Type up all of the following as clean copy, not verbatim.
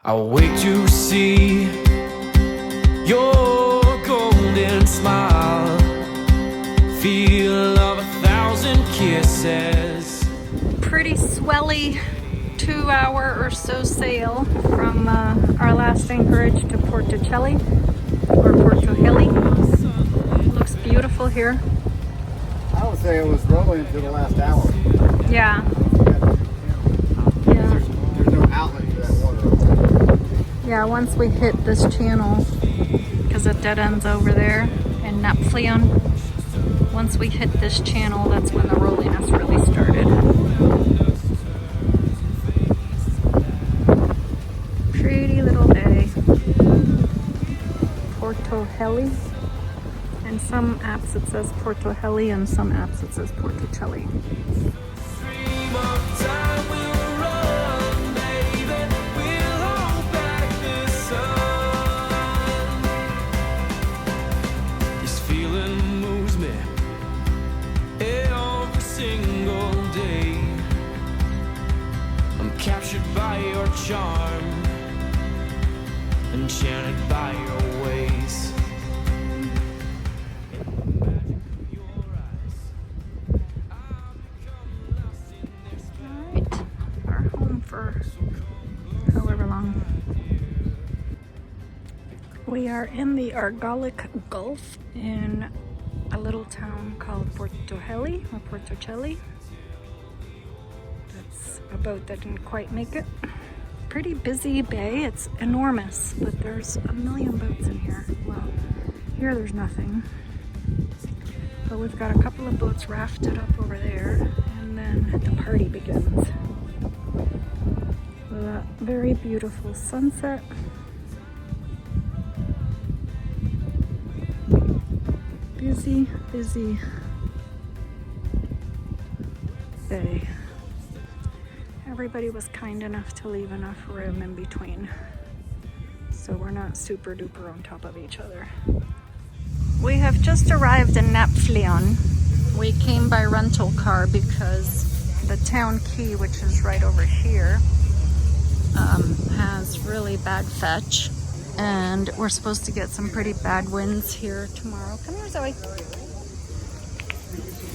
I'll wait to see your golden smile, feel of 1,000 kisses. Pretty swelly 2-hour or so sail from our last anchorage to Porto Heli or Porto Heli. Looks beautiful here. I would say it was rolling for the last hour. Yeah. There's no outlet for that water. Yeah, once we hit this channel, because it dead ends over there in Nafplion, once we hit this channel, that's when the rolliness really started. Pretty little day. Porto Heli. In some apps it says Porto Heli, and some apps it says Porto Heli. By your charm, enchanted by your ways. Alright, our home for however long. We are in the Argolic Gulf in a little town called Porto Heli or Porto Heli. A boat that didn't quite make it. Pretty busy bay. It's enormous, but there's a million boats in here. Well, here there's nothing. But we've got a couple of boats rafted up over there, and then the party begins. With a very beautiful sunset. Busy, busy bay. Everybody was kind enough to leave enough room in between, so we're not super duper on top of each other. We have just arrived in Nafplion. We came by rental car because the town quay, which is right over here, has really bad fetch, and we're supposed to get some pretty bad winds here tomorrow. Come here, Zoe.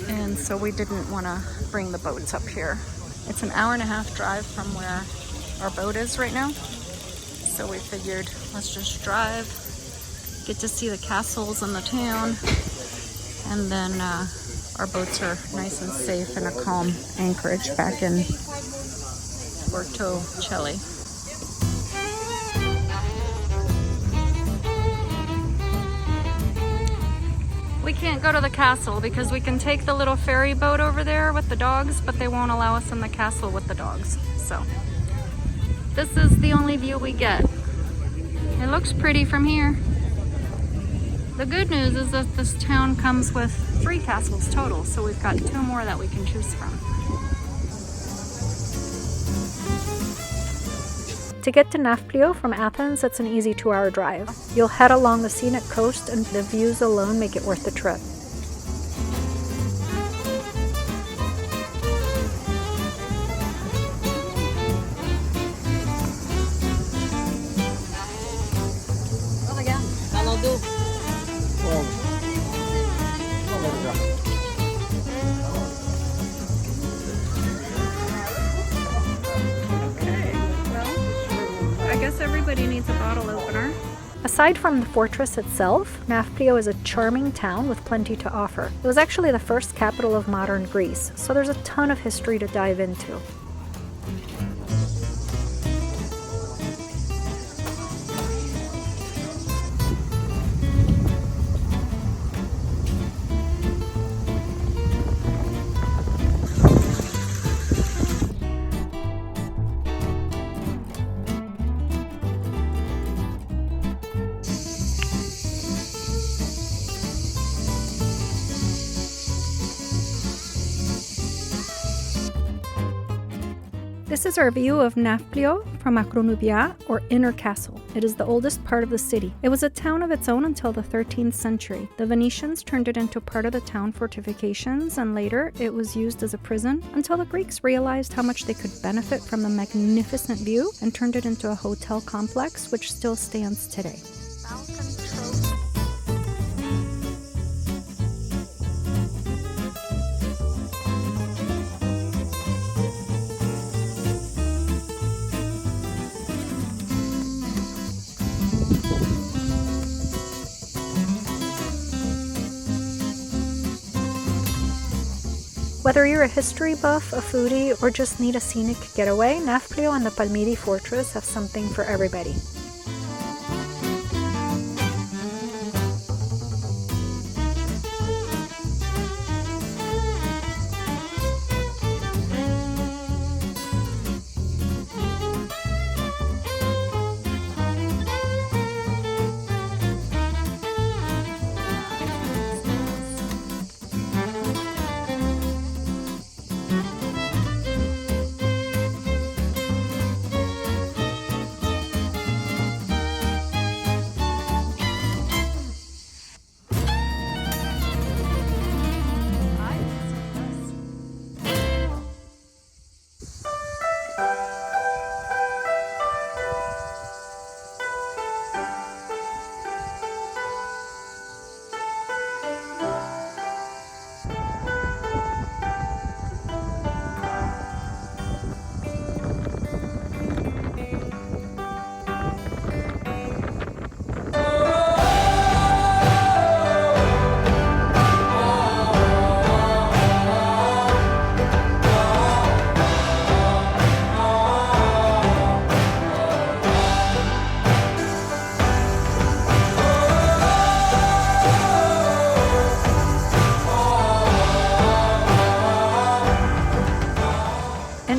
And so we didn't want to bring the boats up here. It's an hour-and-a-half drive from where our boat is right now. So we figured, let's just drive, get to see the castles and the town, and then our boats are nice and safe in a calm anchorage back in Porto Heli. We can't go to the castle because we can take the little ferry boat over there with the dogs, but they won't allow us in the castle with the dogs. So this is the only view we get. It looks pretty from here. The good news is that this town comes with 3 castles total, so we've got 2 more that we can choose from. To get to Nafplio from Athens, it's an easy 2-hour drive. You'll head along the scenic coast, and the views alone make it worth the trip. Everybody needs a bottle opener. Aside from the fortress itself, Nafplio is a charming town with plenty to offer. It was actually the first capital of modern Greece, so there's a ton of history to dive into. This is our view of Nafplio from Akronauplia, or Inner Castle. It is the oldest part of the city. It was a town of its own until the 13th century. The Venetians turned it into part of the town fortifications, and later it was used as a prison until the Greeks realized how much they could benefit from the magnificent view and turned it into a hotel complex, which still stands today. Whether you're a history buff, a foodie, or just need a scenic getaway, Nafplio and the Palamidi Fortress have something for everybody.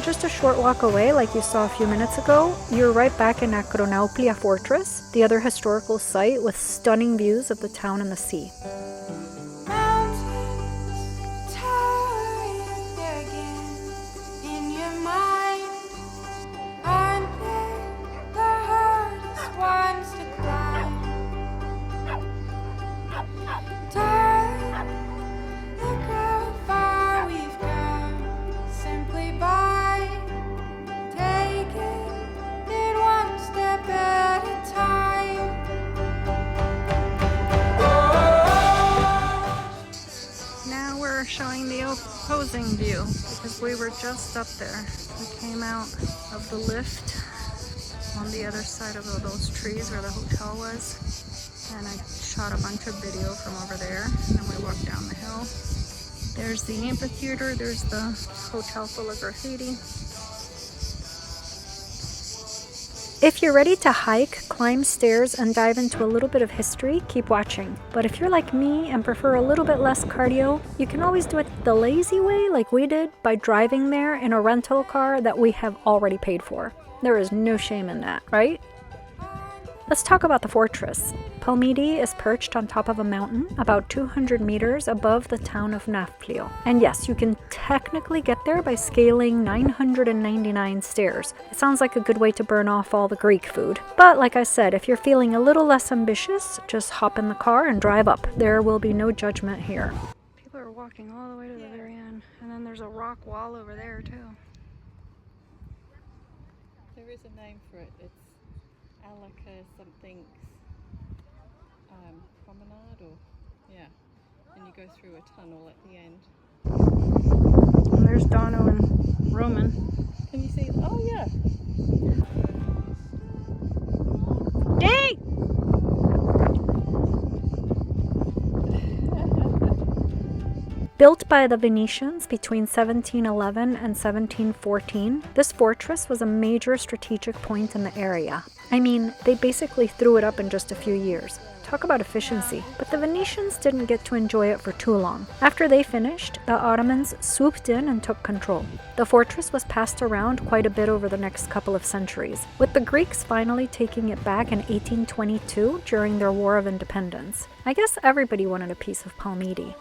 Just a short walk away, like you saw a few minutes ago, you're right back in Akronafplia Fortress, the other historical site with stunning views of the town and the sea. Showing the opposing view because we were just up there. We came out of the lift on the other side of those trees where the hotel was, and I shot a bunch of video from over there, and then we walked down the hill. There's the amphitheater, there's the hotel full of graffiti. If you're ready to hike, climb stairs, and dive into a little bit of history, keep watching. But if you're like me and prefer a little bit less cardio, you can always do it the lazy way like we did by driving there in a rental car that we have already paid for. There is no shame in that, right? Let's talk about the fortress. Palmidi is perched on top of a mountain about 200 meters above the town of Nafplio. And yes, you can technically get there by scaling 999 stairs. It sounds like a good way to burn off all the Greek food. But like I said, if you're feeling a little less ambitious, just hop in the car and drive up. There will be no judgment here. People are walking all the way to the very end. And then there's a rock wall over there too. There is a name for it. It's something promenade, or yeah, and you go through a tunnel at the end. And there's Dono and Roman. Can you see? Oh yeah. Dang! Built by the Venetians between 1711 and 1714, this fortress was a major strategic point in the area. I mean, they basically threw it up in just a few years. Talk about efficiency. But the Venetians didn't get to enjoy it for too long. After they finished, the Ottomans swooped in and took control. The fortress was passed around quite a bit over the next couple of centuries, with the Greeks finally taking it back in 1822 during their War of Independence. I guess everybody wanted a piece of Palmidi.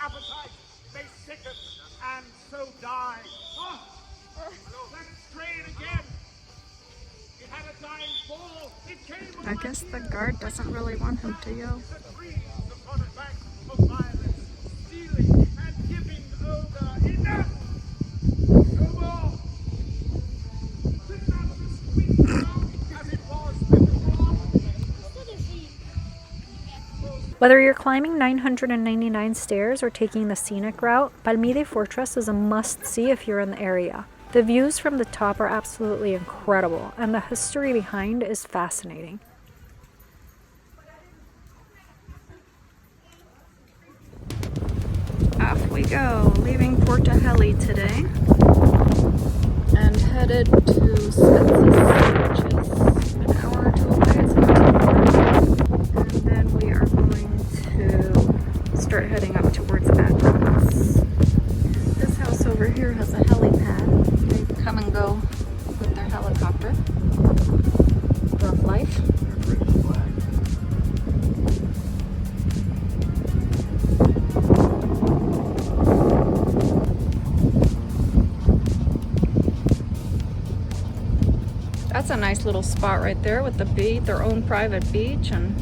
appetite may sicken and so die. Oh, let's try it again. It had a dying fall. It came I guess the guard doesn't really want him to yell. the trees upon a bank of violence, stealing and giving over. Enough! No more! Sit not this sweet song as it was before. Whether you're climbing 999 stairs or taking the scenic route, Palamidi Fortress is a must-see if you're in the area. The views from the top are absolutely incredible, and the history behind is fascinating. Off we go, leaving Porto Heli today, and headed to Spetses, which is an hour or two away. It's not too far. And then we are going to start heading up towards Akronafplia. This house over here has a helipad. They come and go with their helicopter. Rough life. That's a nice little spot right there with the beach, their own private beach. And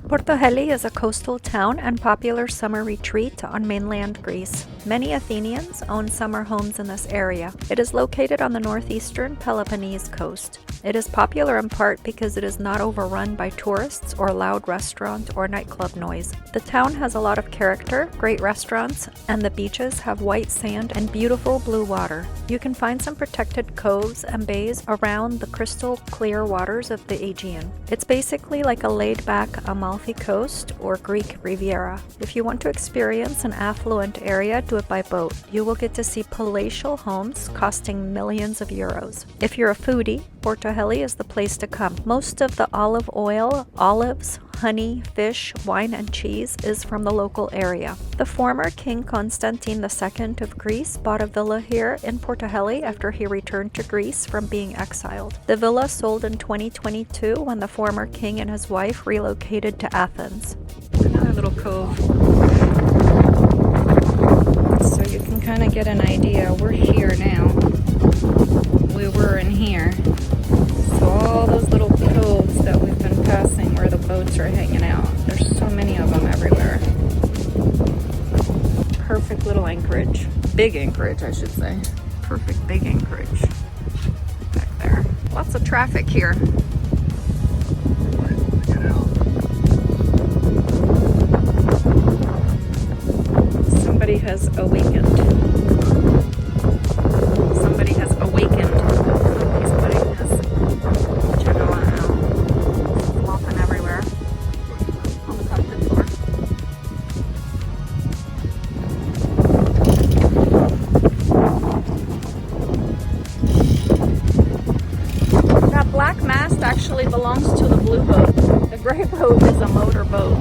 Porto Heli is a coastal town and popular summer retreat on mainland Greece. Many Athenians own summer homes in this area. It is located on the northeastern Peloponnese coast. It is popular in part because it is not overrun by tourists or loud restaurant or nightclub noise. The town has a lot of character, great restaurants, and the beaches have white sand and beautiful blue water. You can find some protected coves and bays around the crystal clear waters of the Aegean. It's basically like a laid-back Amalfi Coast or Greek Riviera. If you want to experience an affluent area, do it by boat. You will get to see palatial homes costing millions of euros. If you're a foodie, Porto Heli is the place to come. Most of the olive oil, olives, honey, fish, wine, and cheese is from the local area. The former King Constantine II of Greece bought a villa here in Porto Heli after he returned to Greece from being exiled. The villa sold in 2022 when the former king and his wife relocated to Athens. Another little cove. So you can kind of get an idea. We're here now. We were in here. So all those little coves that we've been passing where the boats are hanging out, there's so many of them everywhere. Perfect little anchorage. Big anchorage, I should say. Perfect big anchorage. Back there. Lots of traffic here. Somebody has awakened. Somebody has awakened. He's putting his genoa out. Flopping everywhere on the carpet floor. That black mast actually belongs to the blue boat. The gray boat is a motor boat.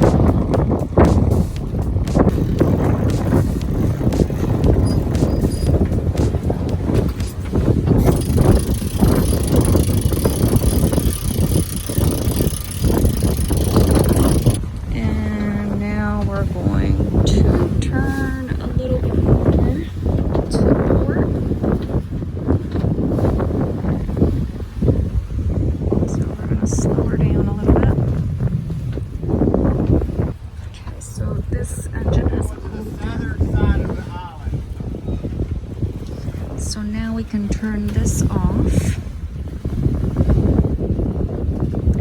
So now we can turn this off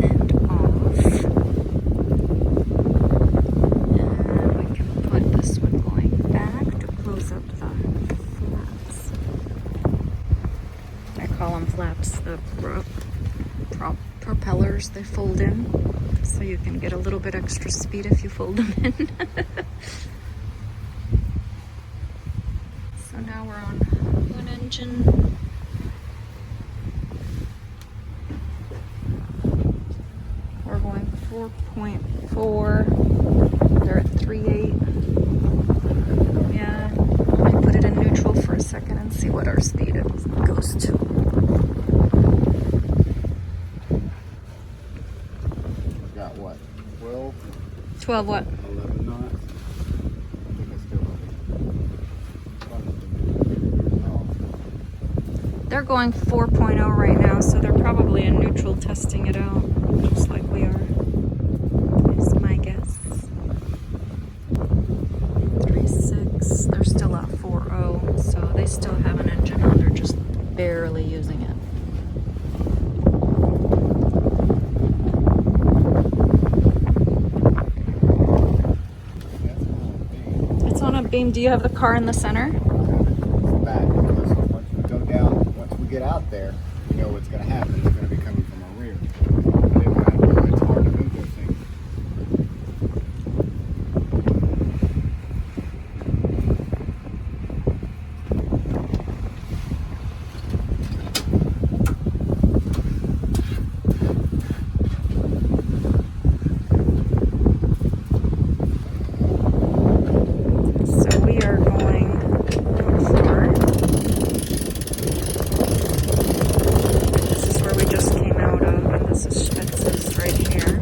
and off, and we can put this one going back to close up the flaps. I call them flaps, the propellers, they fold in so you can get a little bit extra speed if you fold them in. So now we're on one engine. We're going 4.4. They're at 3.8. Yeah, let me put it in neutral for a second and see what our speed goes to. Got what? 12? 12 what? 11 knots. I think it's still They're going 4.0 right now, so they're probably in neutral testing it out, just like we are. Is my guess. 3.6. They're still at 4.0, so they still have an engine on. They're just barely using it. It's on a beam. Do you have the car in the center? back because once we go down, once we get out there, we know what's going to happen. It's going to be coming from our rear. It's hard to move those things. This is Spetses right here,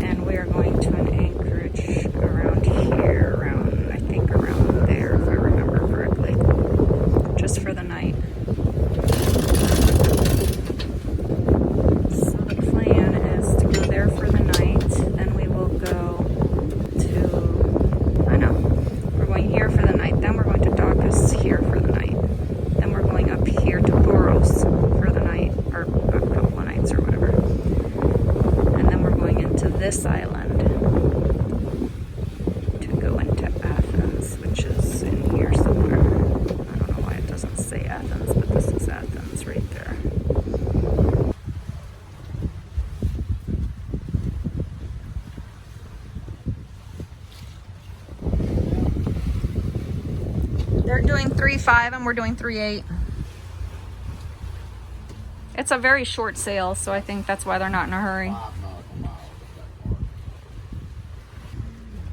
and we are going to an anchorage around here, around, I think around there, if I remember correctly, just for the night. So the plan is to go there for the night, then we will go to, I know, we're going here for the night, then we're going to Docus here for the night, then we're going up here to Boros for the night, or a couple of nights or whatever. And then we're going into this island to go into Athens, which is in here somewhere. I don't know why it doesn't say Athens, but this is Athens right there. They're doing 3.5 and we're doing 3.8. It's a very short sail, so I think that's why they're not in a hurry. 5 nautical miles up that far.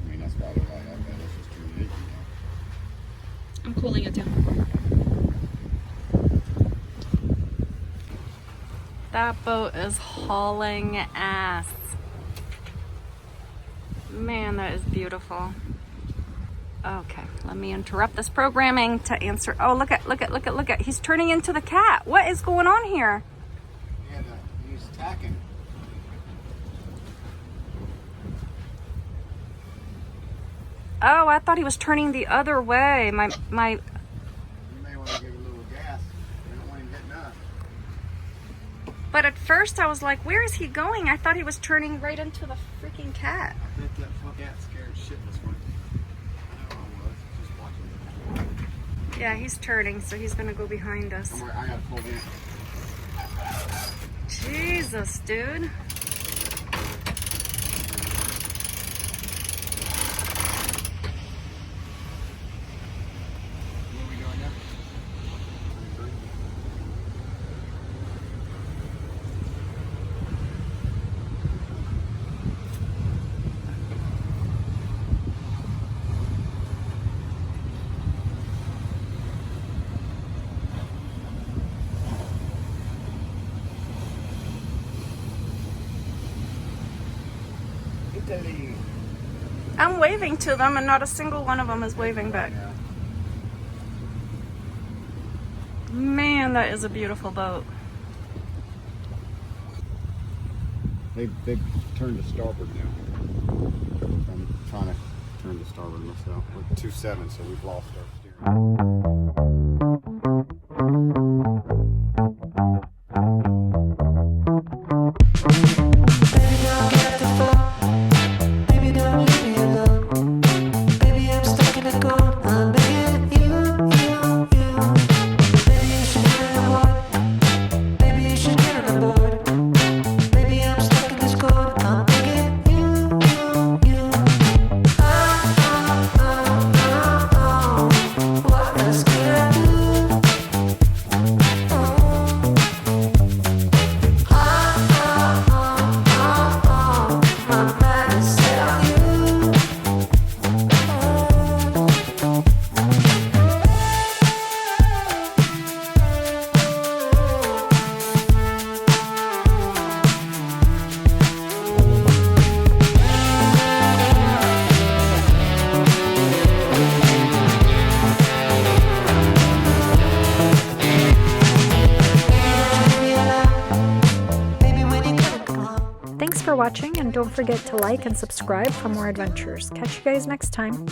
I mean, that's probably right up there. This is 280 now. I'm cooling it down. That boat is hauling ass. Man, that is beautiful. Okay, let me interrupt this programming to answer. Oh, look at. He's turning into the cat. What is going on here? Yeah, he's attacking. Oh, I thought he was turning the other way. My. You may want to give a little gas. We don't want him hitting us. But at first I was like, where is he going? I thought he was turning right into the freaking cat. I bet that cat scared shitless one. I know I was. Just watching. Yeah, he's turning, so he's gonna go behind us. Don't worry, I got to pull in. Jesus, dude. What are we doing now? Italy. I'm waving to them and not a single one of them is waving back. Yeah. Man, that is a beautiful boat. They've turned to starboard now. I'm trying to turn to starboard myself. We're 2.7, so we've lost our steering. for watching, and don't forget to like and subscribe for more adventures. Catch you guys next time.